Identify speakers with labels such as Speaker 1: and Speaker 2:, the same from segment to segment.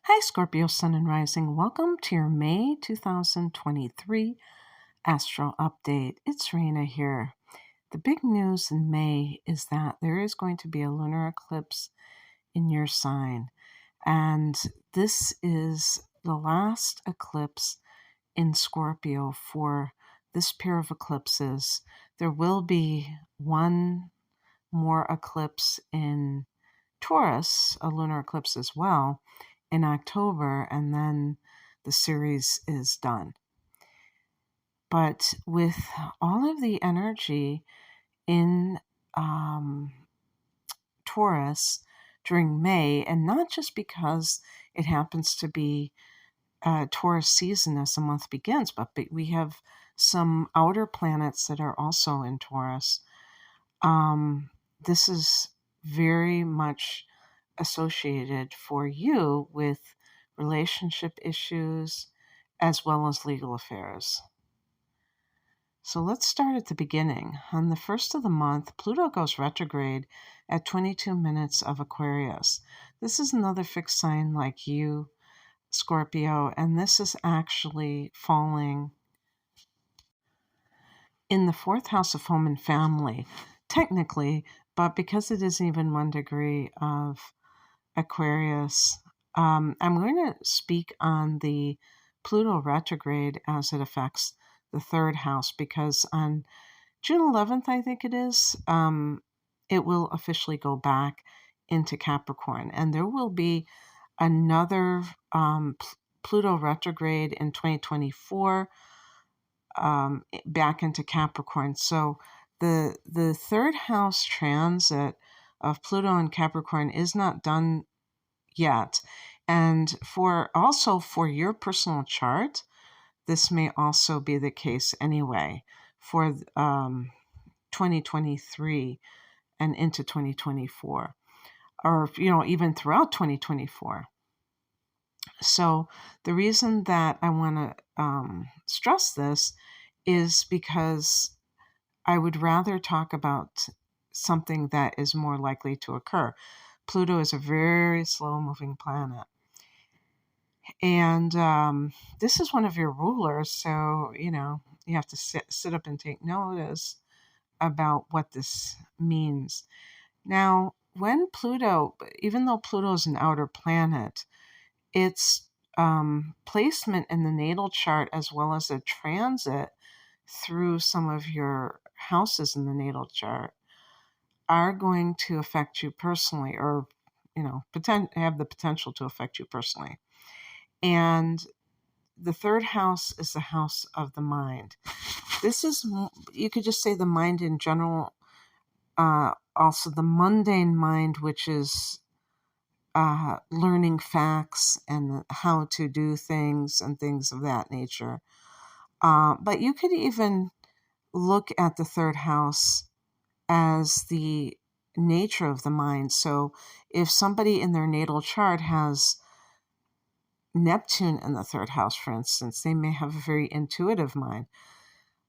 Speaker 1: Hi, Scorpio Sun and Rising. Welcome to your May 2023 Astro Update. It's Rena here. The big news in May is that there is going to be a lunar eclipse in your sign. And this is the last eclipse in Scorpio for this pair of eclipses. There will be one more eclipse in Taurus, a lunar eclipse as well, in October, and then the series is done. But with all of the energy in Taurus during May, and not just because it happens to be Taurus season as the month begins, but we have some outer planets that are also in Taurus. This is very much associated for you with relationship issues as well as legal affairs. So let's start at the beginning. On the first of the month, Pluto goes retrograde at 22 minutes of Aquarius. This is another fixed sign like you, Scorpio, and this is actually falling in the fourth house of home and family, technically, but because it is even 1 degree of Aquarius, I'm going to speak on the Pluto retrograde as it affects the third house, because on June 11th, I think it is, it will officially go back into Capricorn, and there will be another Pluto retrograde in 2024 back into Capricorn. So the third house transit of Pluto and Capricorn is not done yet. And for your personal chart, this may also be the case anyway for 2023 and into 2024, or even throughout 2024. So the reason that I want to stress this is because I would rather talk about something that is more likely to occur. Pluto is a very slow-moving planet. And this is one of your rulers, so, you have to sit up and take notice about what this means. Now, when Pluto, even though Pluto is an outer planet, its placement in the natal chart as well as a transit through some of your houses in the natal chart are going to affect you personally, or have the potential to affect you personally. And the third house is the house of the mind. This is, you could just say, the mind in general, also the mundane mind, which is learning facts and how to do things and things of that nature. But you could even look at the third house as the nature of the mind. So if somebody in their natal chart has Neptune in the third house, for instance, they may have a very intuitive mind.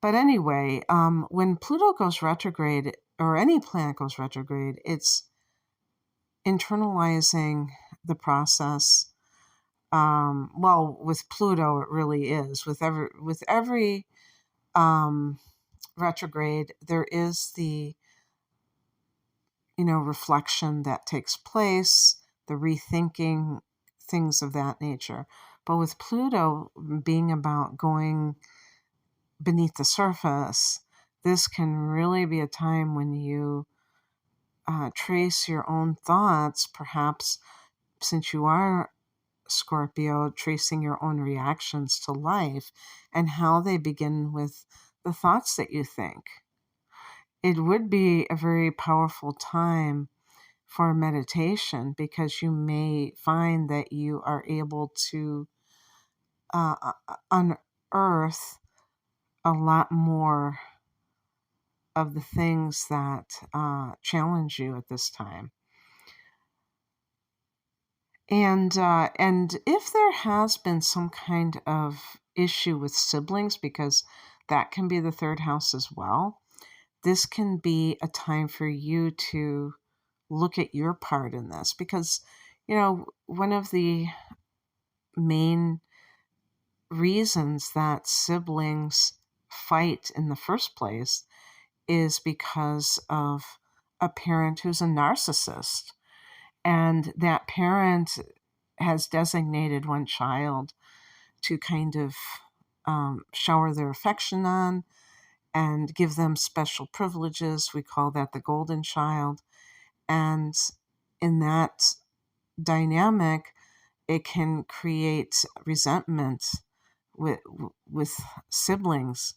Speaker 1: But anyway, when Pluto goes retrograde, or any planet goes retrograde, it's internalizing the process. Well, with Pluto, it really is. With every retrograde, there is the reflection that takes place, the rethinking, things of that nature. But with Pluto being about going beneath the surface, this can really be a time when you trace your own thoughts, perhaps, since you are Scorpio, tracing your own reactions to life and how they begin with the thoughts that you think. It would be a very powerful time for meditation, because you may find that you are able to unearth a lot more of the things that challenge you at this time. And if there has been some kind of issue with siblings, because that can be the third house as well, this can be a time for you to look at your part in this, because one of the main reasons that siblings fight in the first place is because of a parent who's a narcissist. And that parent has designated one child to kind of shower their affection on and give them special privileges. We call that the golden child. And in that dynamic, it can create resentment with siblings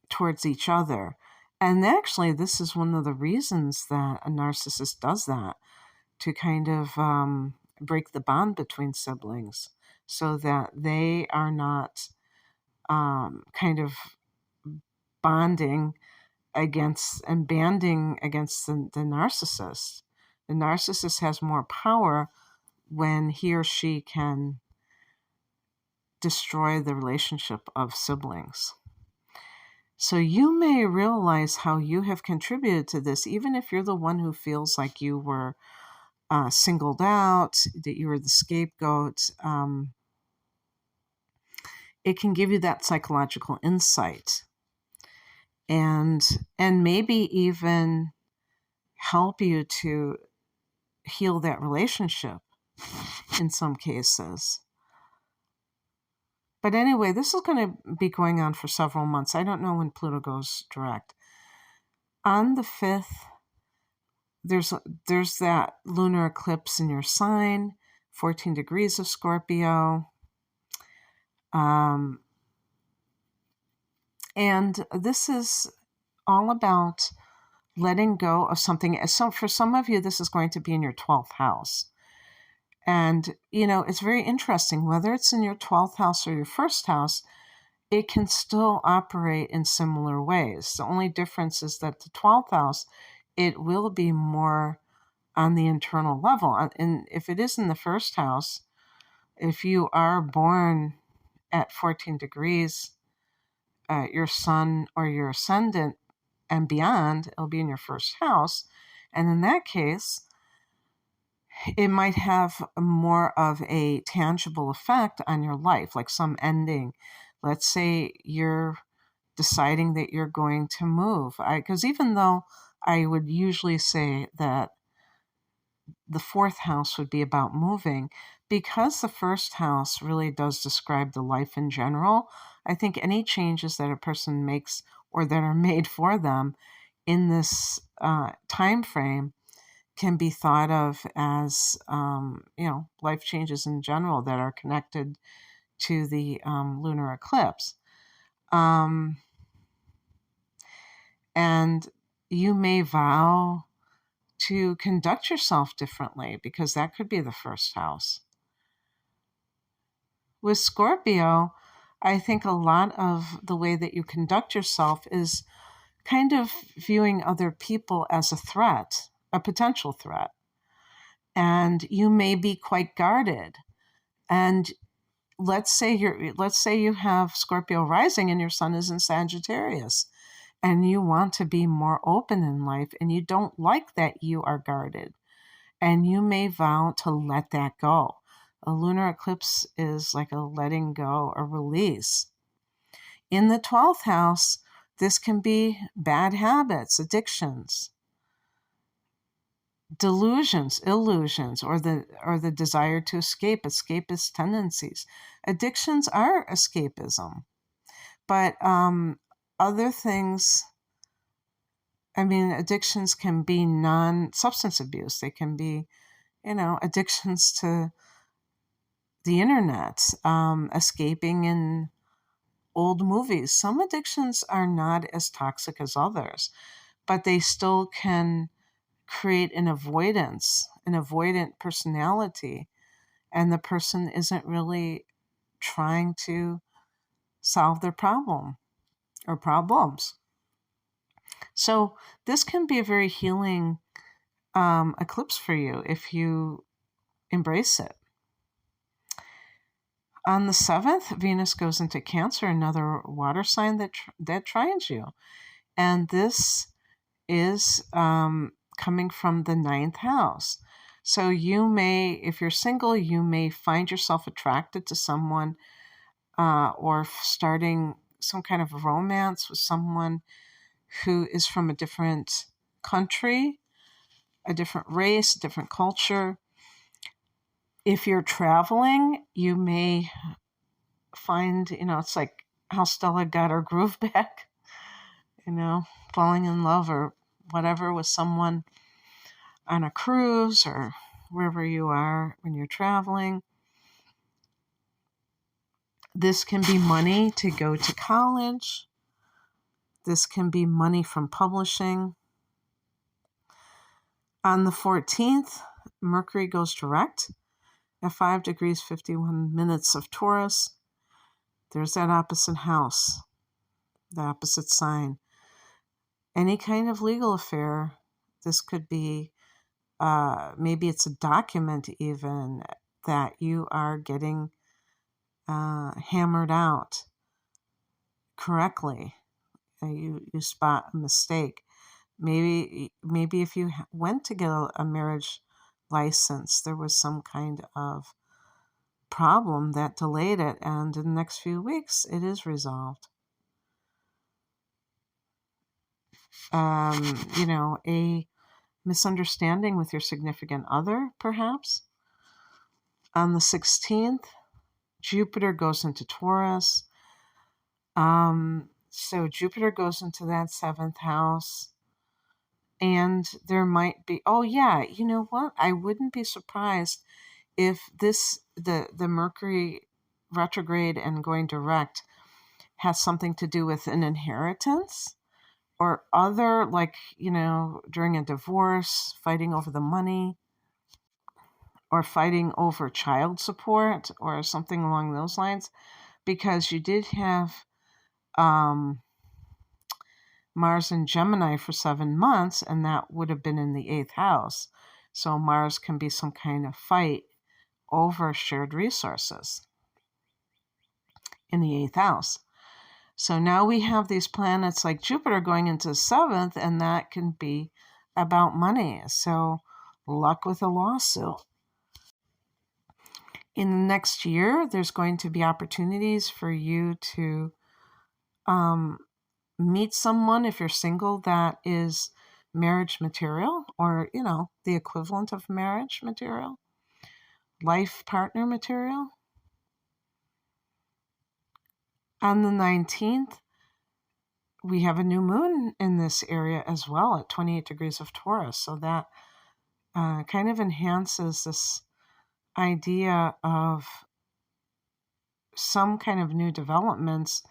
Speaker 1: towards each other. And actually, this is one of the reasons that a narcissist does that, to kind of break the bond between siblings so that they are not kind of bonding against and banding against the narcissist. The narcissist has more power when he or she can destroy the relationship of siblings. So you may realize how you have contributed to this, even if you're the one who feels like you were singled out, that you were the scapegoat. It can give you that psychological insight, and maybe even help you to heal that relationship in some cases. But anyway, this is going to be going on for several months. I don't know when Pluto goes direct. On the 5th, there's that lunar eclipse in your sign, 14 degrees of Scorpio. And this is all about letting go of something. So for some of you, this is going to be in your 12th house. And, it's very interesting, whether it's in your 12th house or your first house, it can still operate in similar ways. The only difference is that the 12th house, it will be more on the internal level. And if it is in the first house, if you are born at 14 degrees, your sun or your ascendant and beyond, it'll be in your first house. And in that case, it might have more of a tangible effect on your life, like some ending. Let's say you're deciding that you're going to move. Because even though I would usually say that the 4th house would be about moving, because the first house really does describe the life in general, I think any changes that a person makes or that are made for them in this time frame can be thought of as, life changes in general that are connected to the lunar eclipse. And you may vow to conduct yourself differently, because that could be the first house. With Scorpio, I think a lot of the way that you conduct yourself is kind of viewing other people as a threat, a potential threat. And you may be quite guarded. And let's say you have Scorpio rising and your sun is in Sagittarius, and you want to be more open in life, and you don't like that you are guarded, and you may vow to let that go. A lunar eclipse is like a letting go, a release. In the 12th house, this can be bad habits, addictions, delusions, illusions, or the desire to escape, escapist tendencies. Addictions are escapism. But other things, addictions can be non-substance abuse. They can be, addictions to the internet, escaping in old movies. Some addictions are not as toxic as others, but they still can create an avoidant personality, and the person isn't really trying to solve their problem or problems. So this can be a very healing eclipse for you if you embrace it. On the 7th, Venus goes into Cancer, another water sign that trines you. And this is coming from the 9th house. So you may, if you're single, you may find yourself attracted to someone or starting some kind of romance with someone who is from a different country, a different race, a different culture. If you're traveling, you may find, it's like how Stella got her groove back, falling in love or whatever with someone on a cruise or wherever you are when you're traveling. This can be money to go to college. This can be money from publishing. On the 14th, Mercury goes direct at 5 degrees 51 minutes of Taurus. There's that opposite house, the opposite sign. Any kind of legal affair. This could be, maybe it's a document even that you are getting hammered out correctly. You spot a mistake. Maybe if you went to get a marriage license, there was some kind of problem that delayed it, and in the next few weeks, it is resolved. A misunderstanding with your significant other, perhaps. On the 16th, Jupiter goes into Taurus. So Jupiter goes into that 7th house. And there might be, oh yeah, you know what? I wouldn't be surprised if the Mercury retrograde and going direct has something to do with an inheritance or other, like, during a divorce, fighting over the money or fighting over child support or something along those lines, because you did have Mars in Gemini for 7 months, and that would have been in the 8th house. So Mars can be some kind of fight over shared resources in the 8th house. So now we have these planets like Jupiter going into the 7th, and that can be about money. So luck with a lawsuit. In the next year, there's going to be opportunities for you to meet someone, if you're single, that is marriage material, or, the equivalent of marriage material, life partner material. On the 19th, we have a new moon in this area as well at 28 degrees of Taurus. So that kind of enhances this idea of some kind of new developments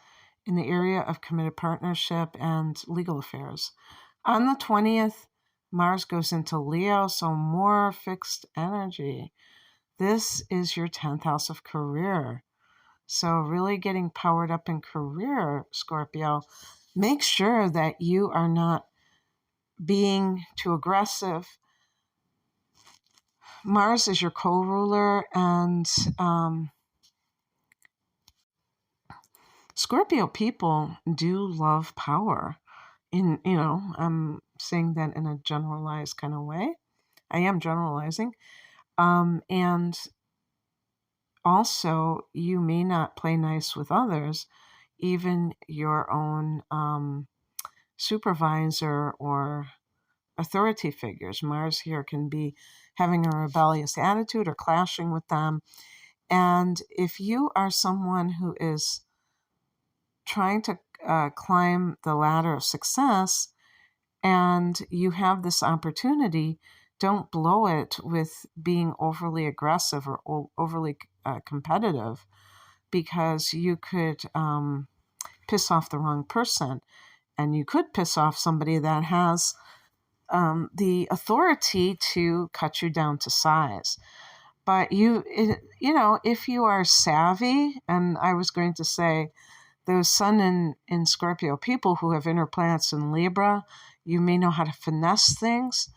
Speaker 1: in the area of committed partnership and legal affairs. On the 20th, Mars goes into Leo, so more fixed energy. This is your 10th house of career. So really getting powered up in career, Scorpio. Make sure that you are not being too aggressive. Mars is your co-ruler, and Scorpio people do love power. I'm saying that in a generalized kind of way. I am generalizing. And also, you may not play nice with others, even your own supervisor or authority figures. Mars here can be having a rebellious attitude or clashing with them. And if you are someone who is trying to climb the ladder of success and you have this opportunity, don't blow it with being overly aggressive or overly competitive, because you could piss off the wrong person, and you could piss off somebody that has the authority to cut you down to size. But if you are savvy, and I was going to say, those Sun in Scorpio people who have inner planets in Libra, you may know how to finesse things.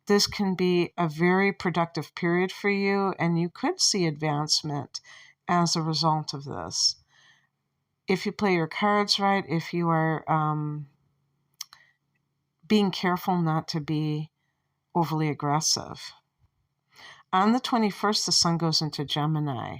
Speaker 1: This can be a very productive period for you, and you could see advancement as a result of this. If you play your cards right, if you are being careful not to be overly aggressive. On the 21st, the sun goes into Gemini.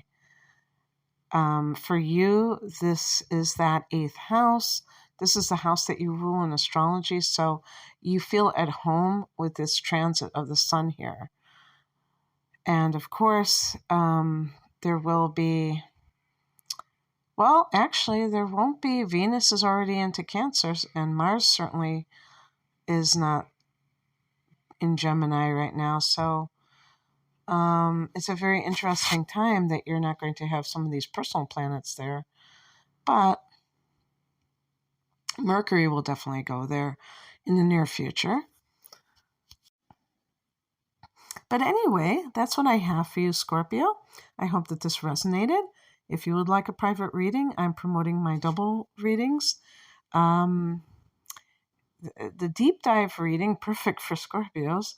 Speaker 1: For you, this is that 8th house. This is the house that you rule in astrology. So you feel at home with this transit of the sun here. And of course, there will be, well, actually, there won't be. Venus is already into Cancer, and Mars certainly is not in Gemini right now. So it's a very interesting time that you're not going to have some of these personal planets there. But Mercury will definitely go there in the near future. But anyway, that's what I have for you, Scorpio. I hope that this resonated. If you would like a private reading, I'm promoting my double readings. The deep dive reading, perfect for Scorpios,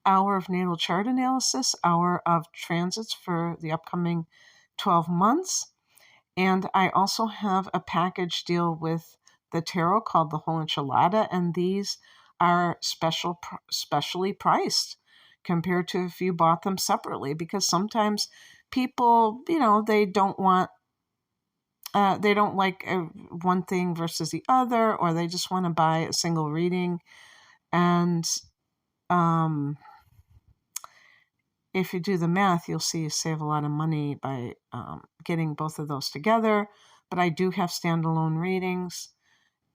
Speaker 1: hour of natal chart analysis, hour of transits for the upcoming 12 months. And I also have a package deal with the tarot called the Whole Enchilada, and these are specially priced compared to if you bought them separately, because sometimes people, they don't want, they don't like one thing versus the other, or they just want to buy a single reading. And if you do the math, you'll see you save a lot of money by getting both of those together. But I do have standalone readings,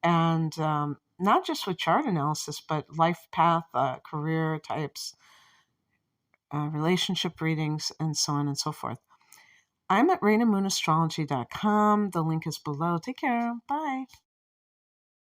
Speaker 1: and not just with chart analysis, but life path, career types, relationship readings, and so on and so forth. I'm at RainaMoonAstrology.com. The link is below. Take care. Bye.